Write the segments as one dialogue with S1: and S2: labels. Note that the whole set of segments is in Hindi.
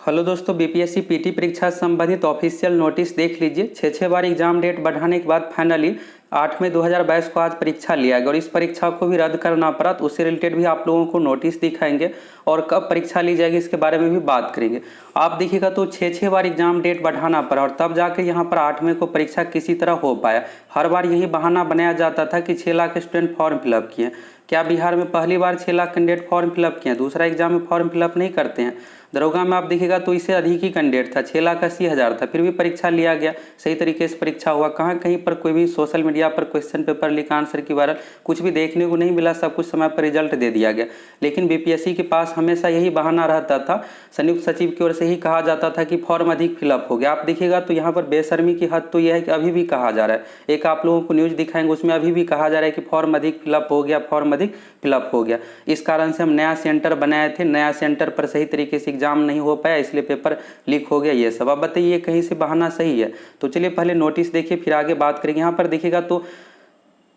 S1: हेलो दोस्तों, बीपीएससी पीटी परीक्षा से संबंधित ऑफिशियल नोटिस देख लीजिए। 6 बार एग्जाम डेट बढ़ाने के बाद फाइनली 8 मई 2022 को आज परीक्षा लिया गया और इस परीक्षा को भी रद्द करना पड़ा। तो उससे रिलेटेड भी आप लोगों को नोटिस दिखाएंगे और कब परीक्षा ली जाएगी इसके बारे में भी बात करेंगे। आप देखिएगा तो 6 बार एग्जाम डेट बढ़ाना पड़ा और तब जाकर यहाँ पर 8 मई को परीक्षा किसी तरह हो पाया। हर बार यही बहाना बनाया जाता था कि 6 लाख स्टूडेंट फॉर्म फिलअप किए। क्या बिहार में पहली बार 6 लाख कैंडिडेट फॉर्म फिलअप किए? दूसरा एग्जाम में फॉर्म फिलअप नहीं करते हैं। दरोगा में आप देखिएगा तो इससे अधिक ही कैंडिडेट था, 6,80,000 था, फिर भी परीक्षा लिया गया, सही तरीके से परीक्षा हुआ। कहाँ कहीं पर कोई भी सोशल मीडिया पर क्वेश्चन पेपर लीक, आंसर की वायरल कुछ भी देखने को नहीं मिला, सब कुछ समय पर रिजल्ट दे दिया गया। लेकिन बीपीएससी के पास हमेशा यही बहाना रहता था, संयुक्त सचिव की ओर से ही कहा जाता था कि फॉर्म अधिक फिलअप हो गया। आप देखिएगा तो यहाँ पर बेशर्मी की हद तो यह है कि अभी भी कहा जा रहा है, एक आप लोगों को न्यूज़ दिखाएंगे उसमें अभी भी कहा जा रहा है कि फॉर्म अधिक फिलअप हो गया, फॉर्म अधिक फिलअप हो गया। इस कारण से हम नया सेंटर बनाए थे, नया सेंटर पर सही तरीके से एग्जाम नहीं हो पाया, इसलिए पेपर लीक हो गया। ये सब अब बताइए कहीं से बहाना सही है? तो चलिए पहले नोटिस देखिए फिर आगे बात करेंगे। यहाँ पर देखिएगा तो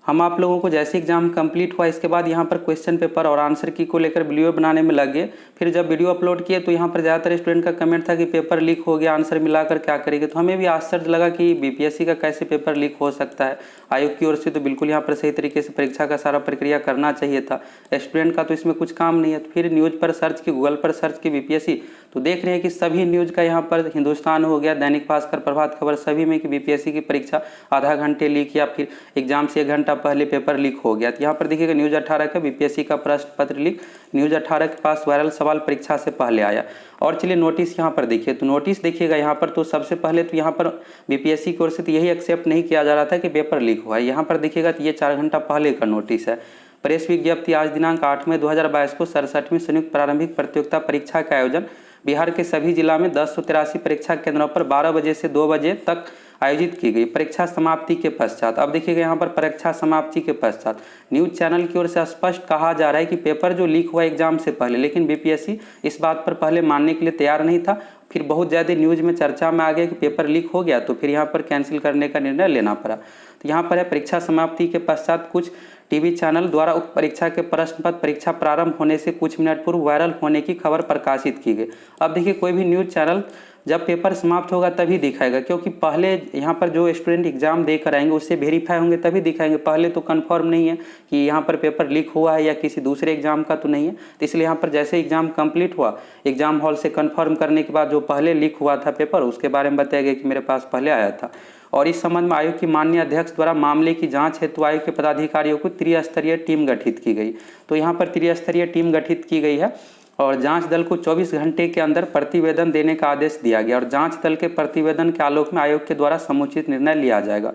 S1: हम आप लोगों को जैसे एग्जाम कंप्लीट हुआ इसके बाद यहाँ पर क्वेश्चन पेपर और आंसर की को लेकर वीडियो बनाने में लगे। फिर जब वीडियो अपलोड किए तो यहाँ पर ज़्यादातर स्टूडेंट का कमेंट था कि पेपर लीक हो गया, आंसर मिलाकर क्या करेंगे। तो हमें भी आश्चर्य लगा कि बीपीएससी का कैसे पेपर लीक हो सकता है। आयोग की ओर से तो बिल्कुल यहाँ पर सही तरीके से परीक्षा का सारा प्रक्रिया करना चाहिए था, स्टूडेंट का तो इसमें कुछ काम नहीं है। तो फिर न्यूज़ पर सर्च की, गूगल पर सर्च की बीपीएससी, तो देख रहे हैं कि सभी न्यूज़ का यहाँ पर हिंदुस्तान हो गया, दैनिक भास्कर, प्रभात खबर, सभी में कि बीपीएससी की परीक्षा आधा घंटे लीक या फिर एग्जाम से 1 घंटा पहले पेपर लीक हो गया। तो यहाँ पर देखिएगा न्यूज़ 18 का बीपीएससी का प्रश्न पत्र लीक, न्यूज़ 18 के पास वायरल सवाल परीक्षा से पहले आया। और चलिए नोटिस यहाँ पर देखिए, तो नोटिस देखिएगा यहाँ पर तो सबसे पहले तो यहाँ पर बीपीएससी की ओर से तो यही एक्सेप्ट नहीं किया जा रहा था कि पेपर लीक हुआ है। यहाँ पर देखिएगा तो ये 4 घंटा पहले का नोटिस है। प्रेस विज्ञप्ति आज दिनांक 8 मई 2022 को 67वीं संयुक्त प्रारंभिक प्रतियोगिता परीक्षा का आयोजन बिहार के सभी जिला में 1083 परीक्षा केंद्रों पर 12 बजे से 2 बजे तक आयोजित की गई। परीक्षा समाप्ति के पश्चात, अब देखिएगा यहाँ पर परीक्षा समाप्ति के पश्चात न्यूज़ चैनल की ओर से स्पष्ट कहा जा रहा है कि पेपर जो लीक हुआ एग्जाम से पहले, लेकिन बीपीएससी इस बात पर पहले मानने के लिए तैयार नहीं था। फिर बहुत ज़्यादा न्यूज़ में चर्चा में आ गया कि पेपर लीक हो गया, तो फिर यहाँ पर कैंसिल करने का निर्णय लेना पड़ा। तो यहाँ पर है परीक्षा समाप्ति के पश्चात कुछ टीवी चैनल द्वारा उक्त परीक्षा के प्रश्न पत्र परीक्षा प्रारंभ होने से कुछ मिनट पूर्व वायरल होने की खबर प्रकाशित की गई। अब देखिए कोई भी न्यूज़ चैनल जब पेपर समाप्त होगा तभी दिखाएगा, क्योंकि पहले यहाँ पर जो स्टूडेंट एग्जाम देकर आएंगे उससे वेरीफाई होंगे तभी दिखाएंगे। पहले तो कंफर्म नहीं है कि यहाँ पर पेपर लीक हुआ है या किसी दूसरे एग्जाम का तो नहीं है। तो इसलिए यहाँ पर जैसे एग्जाम कंप्लीट हुआ, एग्जाम हॉल से कंफर्म करने के बाद जो पहले लीक हुआ था पेपर, उसके बारे में बताया गया कि मेरे पास पहले आया था। और इस संबंध में आयोग की माननीय अध्यक्ष द्वारा मामले की जांच हेतु आयोग के पदाधिकारियों को त्रिस्तरीय टीम गठित की गई। तो यहाँ पर त्रिस्तरीय टीम गठित की गई है और जांच दल को 24 घंटे के अंदर प्रतिवेदन देने का आदेश दिया गया और जांच दल के प्रतिवेदन के आलोक में आयोग के द्वारा समुचित निर्णय लिया जाएगा।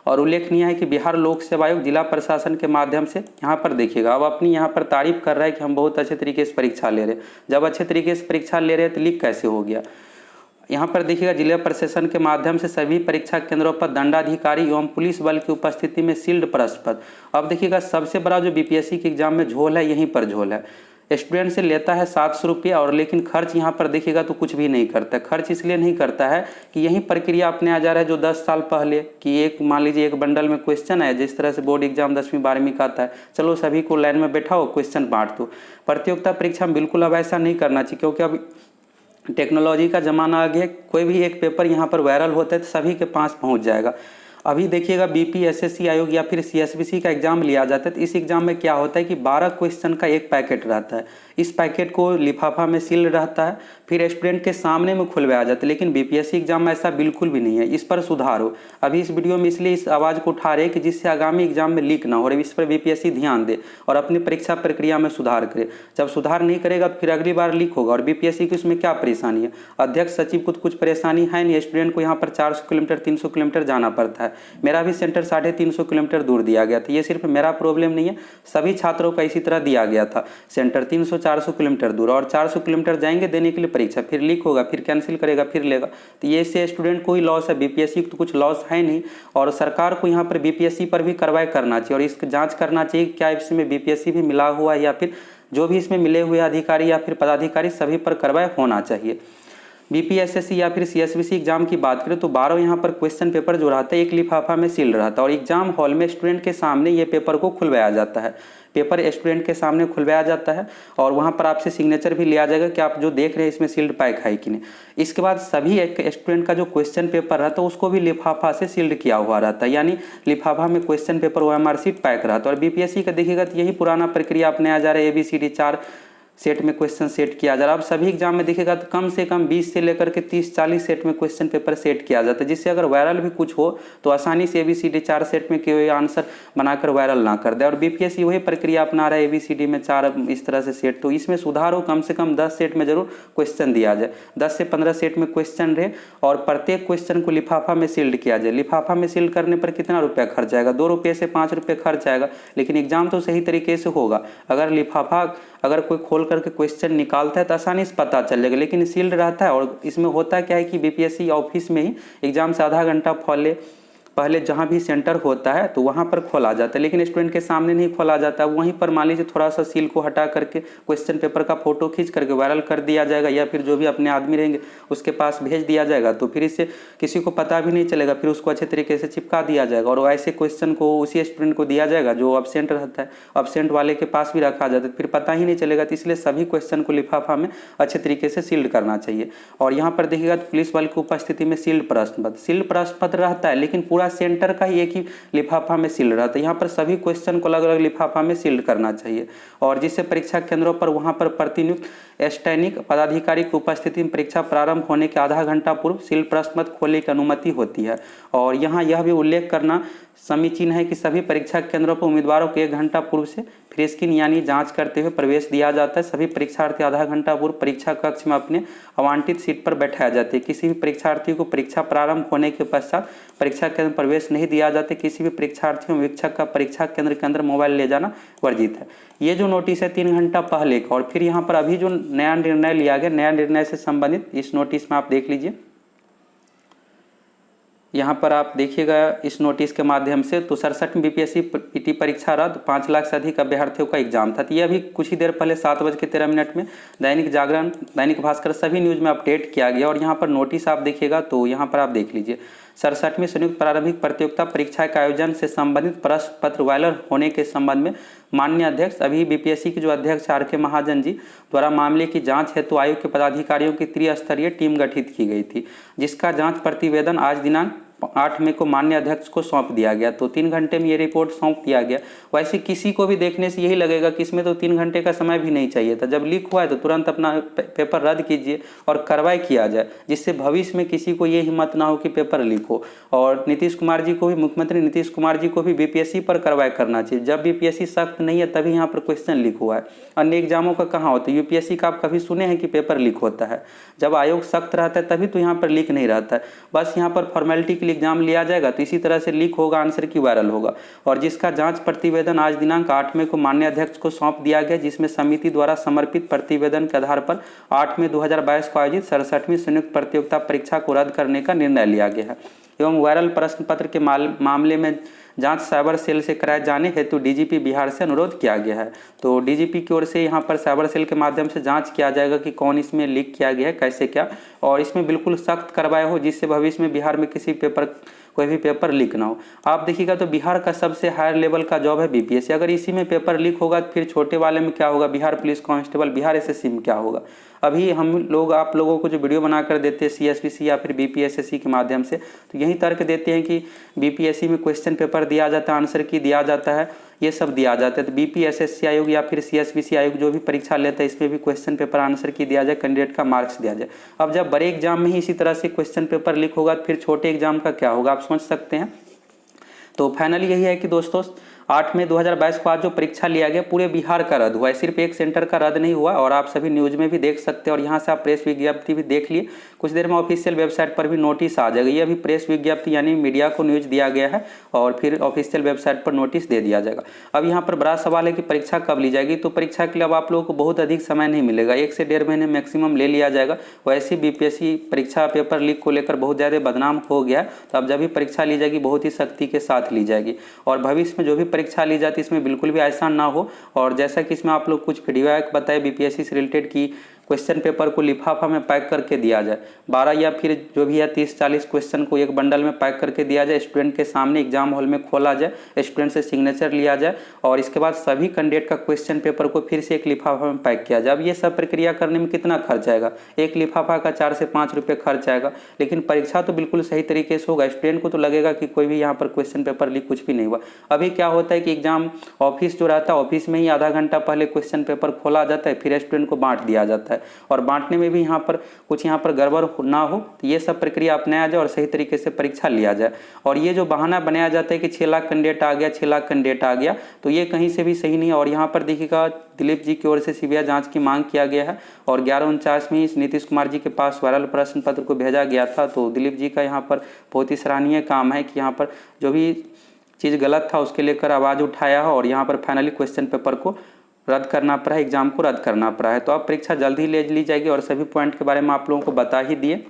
S1: और उल्लेखनीय है कि बिहार लोक सेवा आयोग जिला प्रशासन के माध्यम से यहाँ पर देखिएगा अब अपनी यहाँ पर तारीफ कर रहा है कि हम बहुत अच्छे तरीके से परीक्षा ले रहे हैं। जब अच्छे तरीके से परीक्षा ले रहे हैं तो लीक कैसे हो गया? यहाँ पर देखिएगा जिला प्रशासन के माध्यम से सभी परीक्षा केंद्रों पर दंडाधिकारी एवं पुलिस बल की उपस्थिति में सील्ड प्रश्न पत्र। अब देखिएगा सबसे बड़ा जो बीपीएससी के एग्जाम में झोल है, यहीं पर झोल है। स्टूडेंट से लेता है 700 रुपया और लेकिन खर्च यहाँ पर देखिएगा तो कुछ भी नहीं करता है। खर्च इसलिए नहीं करता है कि यही प्रक्रिया अपने आ जा रहा है जो 10 साल पहले कि एक मान लीजिए एक बंडल में क्वेश्चन है, जिस तरह से बोर्ड एग्जाम 10वीं 12वीं का आता है, चलो सभी को लाइन में बैठाओ, क्वेश्चन बांट दो। प्रतियोगिता परीक्षा में बिल्कुल अब ऐसा नहीं करना चाहिए, क्योंकि अब टेक्नोलॉजी का ज़माना आ गया। कोई भी एक पेपर यहाँ पर वायरल होता है तो सभी के पास पहुँच जाएगा। अभी देखिएगा बीपीएससी आयोग या फिर सीएसबीसी का एग्जाम लिया जाता है तो इस एग्जाम में क्या होता है कि 12 क्वेश्चन का एक पैकेट रहता है। इस पैकेट को लिफाफा में सील रहता है, फिर स्टूडेंट के सामने में खुलवाया जाता है। लेकिन बीपीएससी एग्जाम में ऐसा बिल्कुल भी नहीं है, इस पर सुधार हो। अभी इस वीडियो में इसलिए इस आवाज़ को उठा रहे कि जिससे आगामी एग्जाम में लीक ना हो, और इस पर बीपीएससी ध्यान दे और अपनी परीक्षा प्रक्रिया में सुधार करे। जब सुधार नहीं करेगा तो फिर अगली बार लीक होगा। और बीपीएससी की उसमें क्या परेशानी है? अध्यक्ष सचिव को कुछ परेशानी है नहीं, स्टूडेंट को यहाँ पर 400 किलोमीटर 300 किलोमीटर जाना पड़ता है। मेरा भी सेंटर 350 किलोमीटर दूर दिया गया था। ये सिर्फ मेरा प्रॉब्लम नहीं है, सभी छात्रों का इसी तरह दिया गया था सेंटर 300-400 किलोमीटर दूर, और 400 किलोमीटर जाएंगे देने के लिए परीक्षा, फिर लीक होगा, फिर कैंसिल करेगा, फिर लेगा। तो ये से स्टूडेंट को ही लॉस है, बीपीएससी को तो कुछ लॉस है नहीं। और सरकार को यहाँ पर बीपीएससी पर भी कार्रवाई करना चाहिए और इसकी जाँच करना चाहिए क्या इसमें बीपीएससी भी मिला हुआ है या फिर जो भी इसमें मिले हुए अधिकारी या फिर पदाधिकारी सभी पर कार्रवाई होना चाहिए। बीपीएसएससी या फिर सीएसबीसी एग्जाम की बात करें तो 12 यहाँ पर क्वेश्चन पेपर जो रहता है एक लिफाफा में सील रहता है और एग्जाम हॉल में स्टूडेंट के सामने ये पेपर को खुलवाया जाता है। पेपर स्टूडेंट के सामने खुलवाया जाता है और वहाँ पर आपसे सिग्नेचर भी लिया जाएगा कि आप जो देख रहे हैं इसमें सील्ड पैक है कि नहीं। इसके बाद सभी एक स्टूडेंट का जो क्वेश्चन पेपर रहता है उसको भी लिफाफा से सील्ड किया हुआ रहता है, यानी लिफाफा में question paper OMR sheet pack रहता है। और बीपीएससी का देखिएगा तो यही पुराना प्रक्रिया अपनाया जा रहा है। ABCD 4 सेट में क्वेश्चन सेट किया जा रहा है। अब सभी एग्जाम में देखिएगा तो कम से कम 20 से लेकर के 30-40 सेट में क्वेश्चन पेपर सेट किया जाता है, जिससे अगर वायरल भी कुछ हो तो आसानी से ABCD 4 सेट में कोई आंसर बनाकर वायरल ना कर दे। और बीपीएससी वही प्रक्रिया अपना रहा है, ABCD में 4 इस तरह से सेट। तो इसमें सुधार हो, कम से कम 10 सेट में जरूर क्वेश्चन दिया जाए, 10 से 15 सेट में क्वेश्चन रहे और प्रत्येक क्वेश्चन को लिफाफा में सील्ड किया जाए। लिफाफा में सील्ड करने पर कितना रुपया खर्च आएगा? 2 रुपये से 5 रुपये खर्च आएगा, लेकिन एग्जाम तो सही तरीके से होगा। अगर लिफाफा अगर कोई खोल करके क्वेश्चन निकालता है तो आसानी से पता चलेगा, लेकिन सील्ड रहता है। और इसमें होता क्या है कि बीपीएससी ऑफिस में ही एग्जाम से आधा घंटा पहले जहाँ भी सेंटर होता है तो वहाँ पर खोला जाता है, लेकिन स्टूडेंट के सामने नहीं खोला जाता है। वहीं पर मान लीजिए थोड़ा सा सील को हटा करके क्वेश्चन पेपर का फोटो खींच करके वायरल कर दिया जाएगा, या फिर जो भी अपने आदमी रहेंगे उसके पास भेज दिया जाएगा, तो फिर इससे किसी को पता भी नहीं चलेगा। फिर उसको अच्छे तरीके से चिपका दिया जाएगा और ऐसे क्वेश्चन को उसी स्टूडेंट को दिया जाएगा जो एब्सेंट रहता है, एब्सेंट वाले के पास भी रखा जाता है, फिर पता ही नहीं चलेगा। तो इसलिए सभी क्वेश्चन को लिफाफा में अच्छे तरीके से सील्ड करना चाहिए। और यहाँ पर देखिएगा तो पुलिस बल की उपस्थिति में सील्ड प्रश्न पत्र रहता है, लेकिन पूरा सेंटर का ही एक ही लिफाफा में सील्ड रहता है। यहाँ पर सभी क्वेश्चन को अलग अलग लिफाफा में सील्ड करना चाहिए और जिससे परीक्षा केंद्रों पर वहाँ पर प्रतिनियुक्त स्टैनिक पदाधिकारी की उपस्थिति में परीक्षा प्रारंभ होने के आधा घंटा पूर्व सील्ड प्रश्न पत्र खोलने की अनुमति होती है। और यहाँ यह भी उल्लेख करना समीचीन है कि सभी परीक्षा केंद्रों पर उम्मीदवारों को 1 घंटा पूर्व से फ्री स्क्रीन यानी जांच करते हुए प्रवेश दिया जाता है। सभी परीक्षार्थी आधा घंटा पूर्व परीक्षा कक्ष में अपने आवंटित सीट पर बैठाया जाते हैं। किसी भी परीक्षार्थी को परीक्षा प्रारंभ होने के पश्चात परीक्षा केंद्र प्रवेश नहीं दिया जाता। किसी भी परीक्षार्थी में वीक्षक का परीक्षा केंद्र के अंदर मोबाइल ले जाना वर्जित है। ये जो नोटिस है 3 घंटा पहले का, और फिर यहाँ पर अभी जो नया निर्णय लिया गया, नया निर्णय से संबंधित इस नोटिस में आप देख लीजिए। यहाँ पर आप देखिएगा इस नोटिस के माध्यम से तो 67 बीपीएससी पीटी परीक्षा रद्द, 5 लाख से अधिक अभ्यर्थियों का एग्जाम था। तो यह भी कुछ ही देर पहले 7:13 में दैनिक जागरण, दैनिक भास्कर सभी न्यूज में अपडेट किया गया। और यहाँ पर नोटिस आप देखिएगा तो यहाँ पर आप देख लीजिए 67वीं संयुक्त प्रारंभिक प्रतियोगिता परीक्षा के आयोजन से संबंधित प्रश्न पत्र वायरल होने के संबंध में माननीय अध्यक्ष अभी बीपीएससी के जो अध्यक्ष RK महाजन जी द्वारा मामले की जांच हेतु आयोग के पदाधिकारियों की त्रिस्तरीय टीम गठित की गई थी, जिसका जांच प्रतिवेदन आज दिनांक 8 मई को माननीय अध्यक्ष को सौंप दिया गया। तो 3 घंटे में ये रिपोर्ट सौंप दिया गया। वैसे किसी को भी देखने से यही लगेगा कि इसमें तो 3 घंटे का समय भी नहीं चाहिए था। जब लीक हुआ है तो तुरंत अपना पेपर रद्द कीजिए और कार्रवाई किया जाए, जिससे भविष्य में किसी को ये हिम्मत ना हो कि पेपर लीक हो। और नीतीश कुमार जी को भी, मुख्यमंत्री नीतीश कुमार जी को भी बीपीएससी पर कार्रवाई करना चाहिए। जब बीपीएससी सख्त नहीं है तभी यहाँ पर क्वेश्चन लीक हुआ है। अन्य एग्जामों का कहाँ होता है? यूपीएससी का आप कभी सुने हैं कि पेपर लीक होता है? जब आयोग सख्त रहता है तभी तो यहाँ पर लीक नहीं रहता है। बस यहाँ पर फॉर्मेलिटी के लिए एग्जाम लिया जाएगा तो इसी तरह से लीक होगा, आंसर की वायरल होगा। और जिसका जांच प्रतिवेदन आज दिनांक 8 मई को माननीय अध्यक्ष को सौंप दिया गया, जिसमें समिति द्वारा समर्पित प्रतिवेदन के आधार पर 8 मई 2022 को आयोजित 67वीं संयुक्त प्रतियोगिता परीक्षा को रद्द करने का निर्णय लिया गया है। एवं वायरल प्रश्न पत्र के मामले में जांच साइबर सेल से कराए जाने हेतु डीजीपी बिहार से अनुरोध किया गया है। तो डीजीपी की ओर से यहाँ पर साइबर सेल के माध्यम से जांच किया जाएगा कि कौन इसमें लीक किया गया है, कैसे क्या, और इसमें बिल्कुल सख्त कार्रवाई हो, जिससे भविष्य में बिहार में कोई भी पेपर लीक ना हो। आप देखिएगा तो बिहार का सबसे हायर लेवल का जॉब है बीपीएससी। अगर इसी में पेपर लीक होगा तो फिर छोटे वाले में क्या होगा? Bihar police constable, Bihar SSC में क्या होगा? अभी हम लोग आप लोगों को जो वीडियो बनाकर देते हैं सीएसबीसी या फिर बीपीएसएससी के माध्यम से, तो यही तर्क देते हैं कि बीपीएससी में क्वेश्चन पेपर दिया जाता है, आंसर की दिया जाता है, ये सब दिया जाता है। तो बीपीएसएससी आयोग या फिर सीएसबीसी आयोग जो भी परीक्षा लेता है इसमें भी क्वेश्चन पेपर आंसर की दिया जाए, कैंडिडेट का मार्क्स दिया जाए। अब जब बड़े एग्जाम में ही इसी तरह से क्वेश्चन पेपर लीक होगा तो फिर छोटे एग्जाम का क्या होगा? आप सोच सकते हैं। तो फाइनली यही है कि दोस्तों 8 मई 2022 को आज जो परीक्षा लिया गया पूरे बिहार का रद्द हुआ है, सिर्फ एक सेंटर का रद्द नहीं हुआ। और आप सभी न्यूज में भी देख सकते हैं और यहाँ से आप प्रेस विज्ञप्ति भी देख लिए। कुछ देर में ऑफिशियल वेबसाइट पर भी नोटिस आ जाएगा। ये अभी प्रेस विज्ञप्ति यानी मीडिया को न्यूज दिया गया है और फिर ऑफिशियल वेबसाइट पर नोटिस दे दिया जाएगा। अब यहाँ पर बड़ा सवाल है कि परीक्षा कब ली जाएगी। तो परीक्षा के लिए अब आप लोगों को बहुत अधिक समय नहीं मिलेगा, 1 से 1.5 महीने मैक्सिमम ले लिया जाएगा। वैसे बीपीएससी परीक्षा पेपर लीक को लेकर बहुत ज़्यादा बदनाम हो गया, तो अब जब भी परीक्षा ली जाएगी बहुत ही सख्ती के साथ ली जाएगी। और भविष्य में जो भी परीक्षा ली जाती है इसमें बिल्कुल भी ऐसा ना हो। और जैसा कि इसमें आप लोग कुछ फीडबैक बताए बीपीएससी से रिलेटेड की क्वेश्चन पेपर को लिफाफा में पैक करके दिया जाए। 12 या फिर जो भी है 30-40 क्वेश्चन को एक बंडल में पैक करके दिया जाए, स्टूडेंट के सामने एग्जाम हॉल में खोला जाए, स्टूडेंट से सिग्नेचर लिया जाए और इसके बाद सभी कैंडिडेट का क्वेश्चन पेपर को फिर से एक लिफाफा में पैक किया जाए। अब ये सब प्रक्रिया करने में कितना खर्च आएगा? एक लिफाफा का 4 से 5 रुपये खर्च आएगा, लेकिन परीक्षा तो बिल्कुल सही तरीके से होगा। स्टूडेंट को तो लगेगा कि कोई भी यहाँ पर क्वेश्चन पेपर लीक कुछ भी नहीं हुआ। अभी क्या होता है कि एग्जाम ऑफिस जो रहता है, ऑफिस में ही आधा घंटा पहले क्वेश्चन पेपर खोला जाता है, फिर स्टूडेंट को बांट दिया जाता है और बांटने में भी यहाँ पर गड़बड़ ना हो, तो ये सब प्रक्रिया अपनाया जाए और सही तरीके से परीक्षा लिया जाए। और ये जो बहाना बनाया जाता है कि 6 लाख कैंडिडेट आ गया, 6 लाख कैंडिडेट आ गया, तो ये कहीं से भी सही नहीं है। और यहाँ पर देखिएगा दिलीप जी की ओर से सीबीआई जांच की मांग किया गया है और 11:49 में नीतीश कुमार जी के पास वायरल प्रश्न पत्र को भेजा गया था। तो दिलीप जी का यहाँ पर बहुत ही सराहनीय काम है कि यहाँ पर जो भी चीज़ गलत था उसके लेकर आवाज़ उठाया है और यहाँ पर फाइनली क्वेश्चन पेपर को रद्द करना पड़ा है, एग्जाम को रद्द करना पड़ा है। तो अब परीक्षा जल्द ही ले ली जाएगी और सभी पॉइंट के बारे में आप लोगों को बता ही दिए।